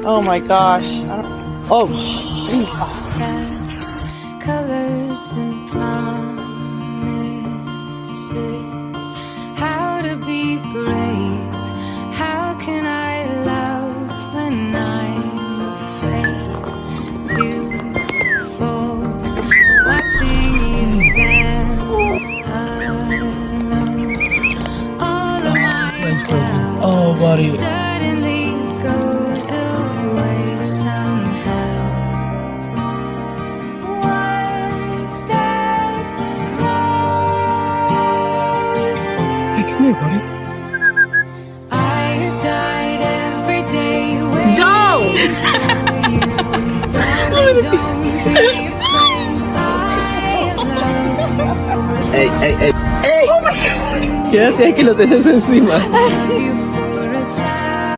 Oh my gosh. Oh, Jesus. Colors and promises. How to be brave. How can I love when I'm afraid to fall? Watching you stand alone. All of my doubt Oh, buddy. suddenly goes away somehow. One step closer. Hey, come here, buddy. I have died every day waiting Don't! for you. Darling, don't be afraid. I have loved you for Ey. Quédate ahí que lo tenés encima. you